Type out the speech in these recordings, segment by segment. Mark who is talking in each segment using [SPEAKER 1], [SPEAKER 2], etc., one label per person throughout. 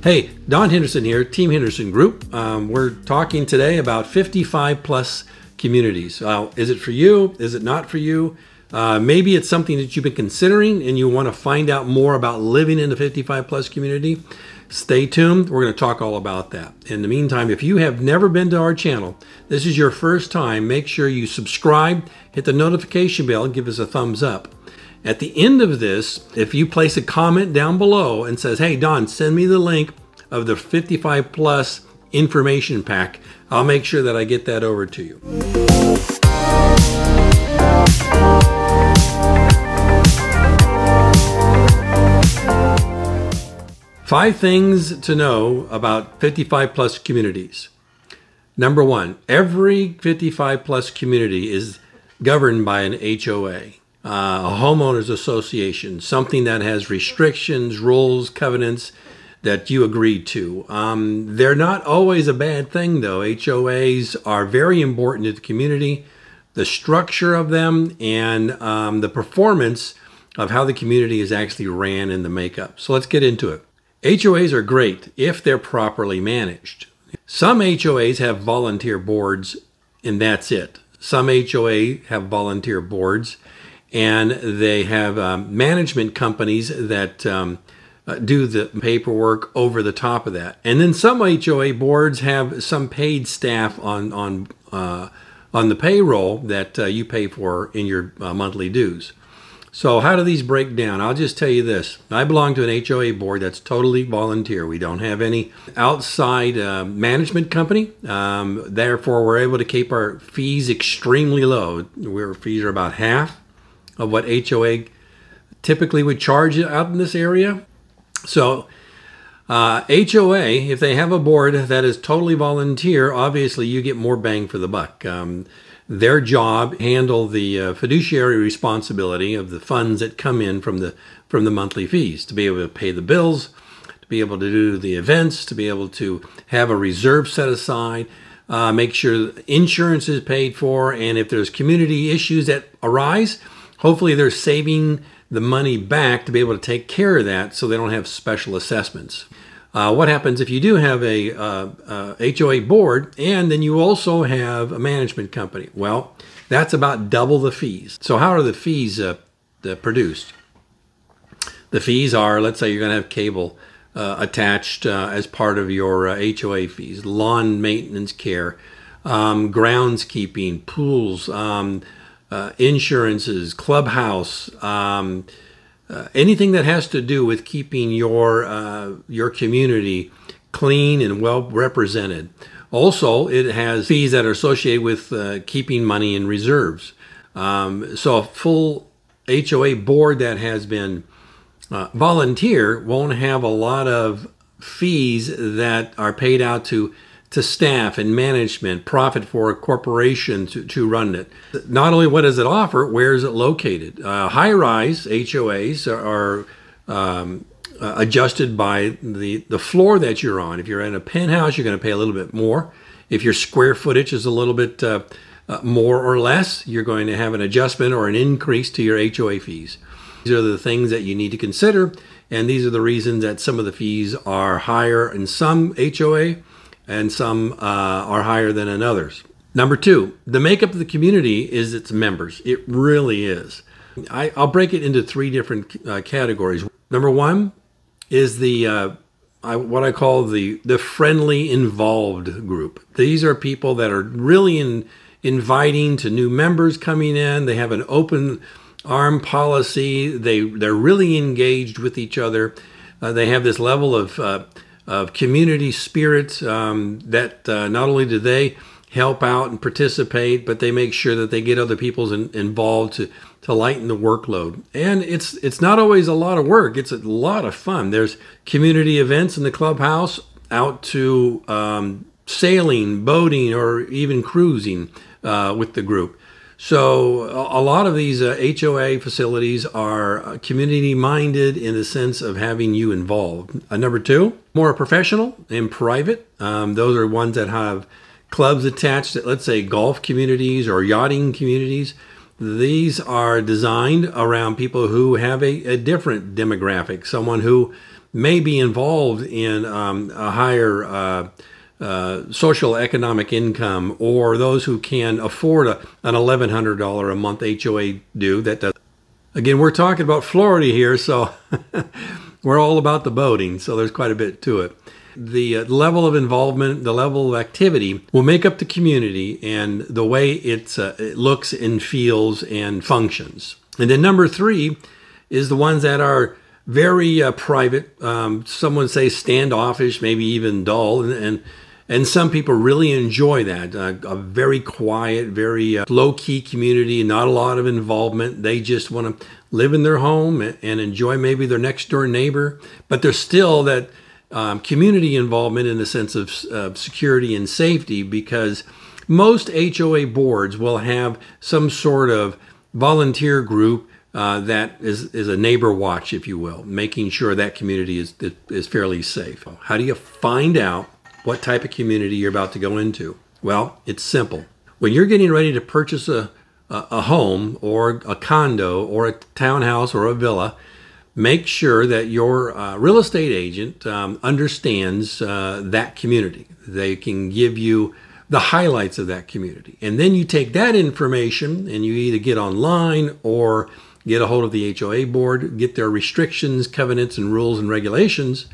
[SPEAKER 1] Hey, Don Henderson here, Team Henderson Group. We're talking today about 55 plus communities. Is it for you? Is it not for you? Maybe it's something that you've been considering and you want to find out more about living in the 55 plus community. Stay tuned. We're going to talk all about that. In the meantime, if you have never been to our channel, this is your first time, make sure you subscribe, hit the notification bell, and give us a thumbs up. At the end of this, if you place a comment down below and says, hey, Don, send me the link of the 55 plus information pack, I'll make sure that I get that over to you. Five things to know about 55 plus communities. Number one, every 55 plus community is governed by an HOA. A homeowners association, something that has restrictions, rules, covenants that you agreed to. They're not always a bad thing though. HOAs are very important to the community, the structure of them, and the performance of how the community is actually ran in the makeup. So let's get into it. HOAs are great if they're properly managed. Some HOAs have volunteer boards and that's it. Some HOA have volunteer boards and they have management companies that do the paperwork over the top of that. And then some HOA boards have some paid staff on the payroll that you pay for in your monthly dues. So how do these break down? I'll just tell you this. I belong to an HOA board that's totally volunteer. We don't have any outside management company. Therefore, we're able to keep our fees extremely low. Our fees are about half of what HOA typically would charge out in this area. So HOA, if they have a board that is totally volunteer, obviously you get more bang for the buck. Their job handle the fiduciary responsibility of the funds that come in from the monthly fees, to be able to pay the bills, to be able to do the events, to be able to have a reserve set aside, make sure insurance is paid for, and if there's community issues that arise, hopefully they're saving the money back to be able to take care of that so they don't have special assessments. What happens if you do have a HOA board and then you also have a management company? Well, that's about double the fees. So how are the fees produced? The fees are, let's say you're going to have cable attached as part of your HOA fees, lawn maintenance care, groundskeeping, pools, insurances, clubhouse, anything that has to do with keeping your community clean and well represented. Also, it has fees that are associated with keeping money in reserves. So a full HOA board that has been volunteer won't have a lot of fees that are paid out to staff and management, profit for a corporation to run it. Not only what does it offer, where is it located? High-rise HOAs are adjusted by the floor that you're on. If you're in a penthouse, you're going to pay a little bit more. If your square footage is a little bit more or less, you're going to have an adjustment or an increase to your HOA fees. These are the things that you need to consider, and these are the reasons that some of the fees are higher in some HOA and some are higher than in others. Number two, the makeup of the community is its members. It really is. I'll break it into three different categories. Number one is what I call the friendly involved group. These are people that are really inviting to new members coming in. They have an open arm policy. They're really engaged with each other. They have this level of community spirit that not only do they help out and participate, but they make sure that they get other people involved to lighten the workload. And it's not always a lot of work. It's a lot of fun. There's community events in the clubhouse, out to sailing, boating, or even cruising with the group. So a lot of these HOA facilities are community-minded in the sense of having you involved. Number two, more professional and private. Those are ones that have clubs attached to, let's say, golf communities or yachting communities. These are designed around people who have a different demographic, someone who may be involved in a higher social economic income, or those who can afford an $1,100 a month HOA due. That does. Again, we're talking about Florida here, so we're all about the boating, so there's quite a bit to it. The level of involvement, the level of activity will make up the community and the way it looks and feels and functions. And then number 3 is the ones that are very private. Some would say standoffish, maybe even dull, and some people really enjoy that. A very quiet, very low-key community, not a lot of involvement. They just want to live in their home and enjoy maybe their next-door neighbor, but there's still that community involvement in the sense of security and safety, because most HOA boards will have some sort of volunteer group that is a neighbor watch, if you will, making sure that community is fairly safe. How do you find out what type of community you're about to go into? Well, it's simple. When you're getting ready to purchase a home or a condo or a townhouse or a villa, make sure that your real estate agent understands that community. They can give you the highlights of that community. And then you take that information and you either get online or get a hold of the HOA board, get their restrictions, covenants, and rules and regulations,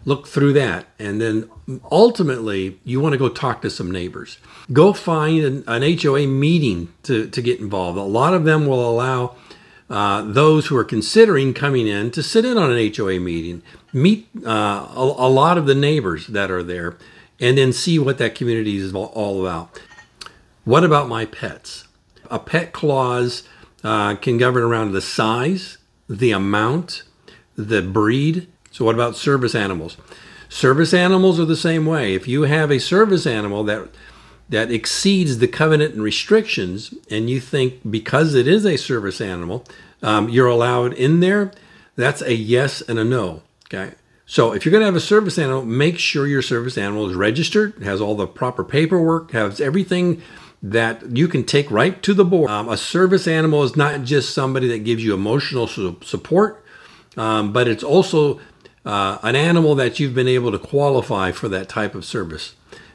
[SPEAKER 1] look through that. And then ultimately, you want to go talk to some neighbors. Go find an HOA meeting to get involved. A lot of them will allow those who are considering coming in to sit in on an HOA meeting, meet a lot of the neighbors that are there, and then see what that community is all about. What about my pets? A pet clause can govern around the size, the amount, the breed. So what about service animals? Service animals are the same way. If you have a service animal that exceeds the covenant and restrictions, and you think because it is a service animal, you're allowed in there, that's a yes and a no. Okay. So if you're going to have a service animal, make sure your service animal is registered, has all the proper paperwork, has everything that you can take right to the board. A service animal is not just somebody that gives you emotional support, but it's also an animal that you've been able to qualify for that type of service.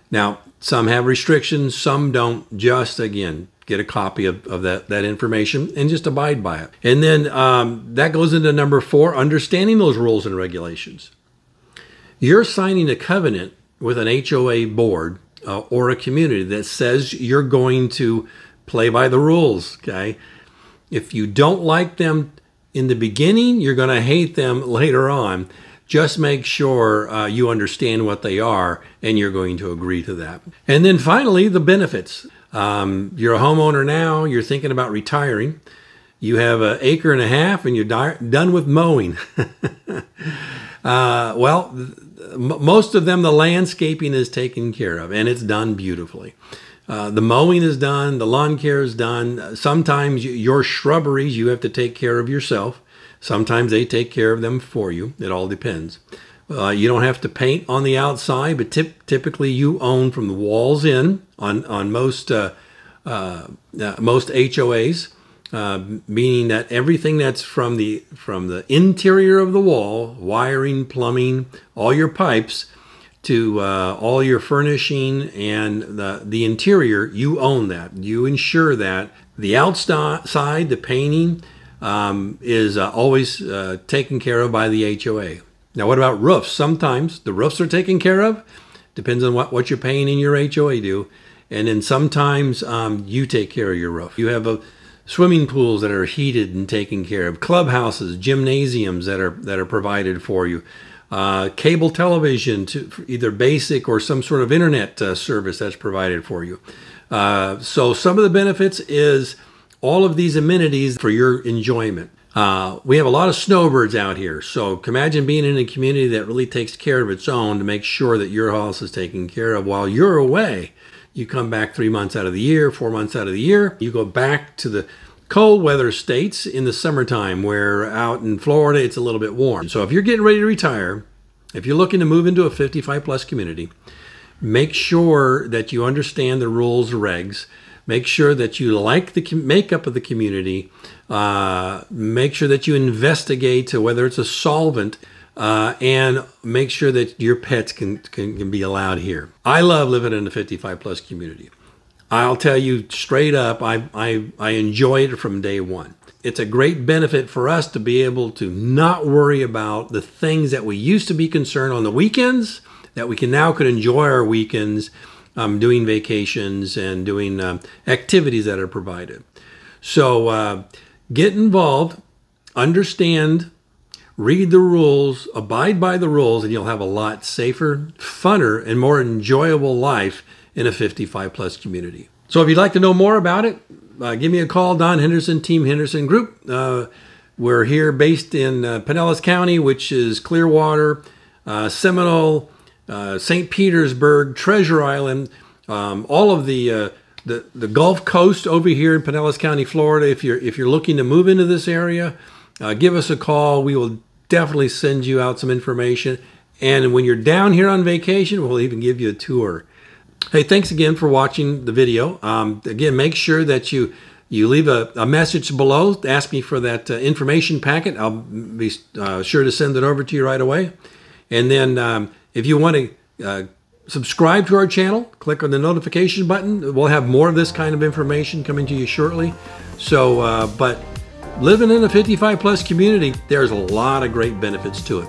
[SPEAKER 1] Now, some have restrictions, some don't. Just, again, get a copy of that information and just abide by it. And then that goes into number 4, understanding those rules and regulations. You're signing a covenant with an HOA board or a community that says you're going to play by the rules, okay? If you don't like them in the beginning, you're going to hate them later on. Just make sure you understand what they are and you're going to agree to that. And then finally, the benefits. You're a homeowner now, you're thinking about retiring. You have 1.5 acres and you're done with mowing. Well, most of them, the landscaping is taken care of and it's done beautifully. The mowing is done, the lawn care is done. Sometimes your shrubberies you have to take care of yourself. Sometimes they take care of them for you. It all depends. You don't have to paint on the outside, but typically you own from the walls in on most HOAs, meaning that everything that's from the interior of the wall, wiring, plumbing, all your pipes, to all your furnishing and the interior, you own that. You ensure that. The outside, the painting, is always taken care of by the HOA. Now, what about roofs? Sometimes the roofs are taken care of. Depends on what you're paying in your HOA do. And then sometimes you take care of your roof. You have swimming pools that are heated and taken care of, clubhouses, gymnasiums that are provided for you, cable television, to either basic or some sort of internet service that's provided for you. So some of the benefits is all of these amenities for your enjoyment. We have a lot of snowbirds out here, so imagine being in a community that really takes care of its own to make sure that your house is taken care of while you're away. You come back 3 months out of the year, 4 months out of the year. You go back to the cold weather states in the summertime, where out in Florida it's a little bit warm. So if you're getting ready to retire, if you're looking to move into a 55-plus community, make sure that you understand the rules and regs. Make sure that you like the makeup of the community. Make sure that you investigate whether it's a solvent and make sure that your pets can be allowed here. I love living in a 55 plus community. I'll tell you straight up, I enjoy it from day one. It's a great benefit for us to be able to not worry about the things that we used to be concerned on the weekends, that we can now enjoy our weekends doing vacations and doing activities that are provided. So get involved, understand, read the rules, abide by the rules, and you'll have a lot safer, funner, and more enjoyable life in a 55 plus community. So if you'd like to know more about it, give me a call, Don Henderson, Team Henderson Group. We're here based in Pinellas County, which is Clearwater, Seminole, St. Petersburg, Treasure Island, all of the Gulf Coast over here in Pinellas County, Florida. If you're looking to move into this area, give us a call. We will definitely send you out some information. And when you're down here on vacation, we'll even give you a tour. Hey, thanks again for watching the video. Again, make sure that you leave a message below. Ask me for that information packet. I'll be sure to send it over to you right away. And then if you want to subscribe to our channel, click on the notification button. We'll have more of this kind of information coming to you shortly. So, but living in a 55 plus community, there's a lot of great benefits to it.